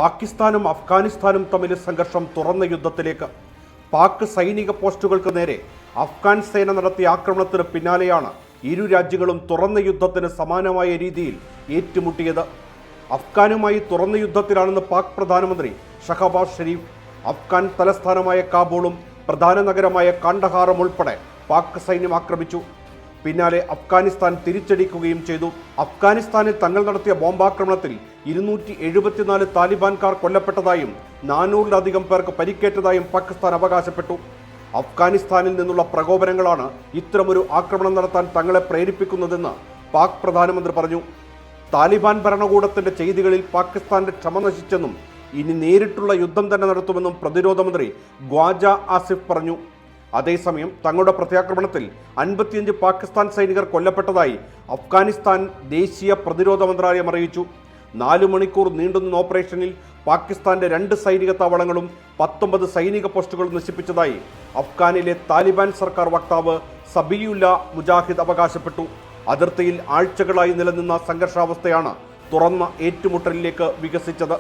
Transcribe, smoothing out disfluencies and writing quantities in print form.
പാകിസ്ഥാനും അഫ്ഗാനിസ്ഥാനും തമ്മിലെ സംഘർഷം തുറന്ന യുദ്ധത്തിലേക്ക്. പാക് സൈനിക പോസ്റ്റുകൾക്ക് നേരെ അഫ്ഗാൻ സേന നടത്തിയ ആക്രമണത്തിന് പിന്നാലെയാണ് ഇരു രാജ്യങ്ങളും തുറന്ന യുദ്ധത്തിന് സമാനമായ രീതിയിൽ ഏറ്റുമുട്ടിയത്. അഫ്ഗാനുമായി തുറന്ന യുദ്ധത്തിലാണെന്ന് പാക് പ്രധാനമന്ത്രി ഷഹബാസ് ഷെരീഫ്. അഫ്ഗാൻ തലസ്ഥാനമായ കാബൂളും പ്രധാന നഗരമായ കാണ്ഡഹാറും ഉൾപ്പെടെ പാക് സൈന്യം ആക്രമിച്ചു. പിന്നാലെ അഫ്ഗാനിസ്ഥാൻ തിരിച്ചടിക്കുകയും ചെയ്തു. അഫ്ഗാനിസ്ഥാനിൽ തങ്ങൾ നടത്തിയ ബോംബാക്രമണത്തിൽ 274 താലിബാൻകാർ കൊല്ലപ്പെട്ടതായും 400-ലധികം പേർക്ക് പരിക്കേറ്റതായും പാകിസ്ഥാൻ അവകാശപ്പെട്ടു. അഫ്ഗാനിസ്ഥാനിൽ നിന്നുള്ള പ്രകോപനങ്ങളാണ് ഇത്തരമൊരു ആക്രമണം നടത്താൻ തങ്ങളെ പ്രേരിപ്പിക്കുന്നതെന്ന് പാക് പ്രധാനമന്ത്രി പറഞ്ഞു. താലിബാൻ ഭരണകൂടത്തിന്റെ ചെയ്തികളിൽ പാകിസ്ഥാന്റെ ക്ഷമ നശിച്ചെന്നും ഇനി നേരിട്ടുള്ള യുദ്ധം തന്നെ നടത്തുമെന്നും പ്രതിരോധ മന്ത്രി ഖ്വാജ ആസിഫ് പറഞ്ഞു. അതേസമയം തങ്ങളുടെ പ്രത്യാക്രമണത്തിൽ 55 പാകിസ്ഥാൻ സൈനികർ കൊല്ലപ്പെട്ടതായി അഫ്ഗാനിസ്ഥാൻ ദേശീയ പ്രതിരോധ മന്ത്രാലയം അറിയിച്ചു. 4 മണിക്കൂർ നീണ്ടുനിന്ന ഓപ്പറേഷനിൽ പാകിസ്ഥാന്റെ 2 സൈനിക താവളങ്ങളും 19 സൈനിക പോസ്റ്റുകളും നശിപ്പിച്ചതായി അഫ്ഗാനിലെ താലിബാൻ സർക്കാർ വക്താവ് സബിയുല്ല മുജാഹിദ് അവകാശപ്പെട്ടു. അതിർത്തിയിൽ ആഴ്ചകളായി നിലനിന്ന സംഘർഷാവസ്ഥയാണ് തുറന്ന ഏറ്റുമുട്ടലിലേക്ക് വികസിച്ചത്.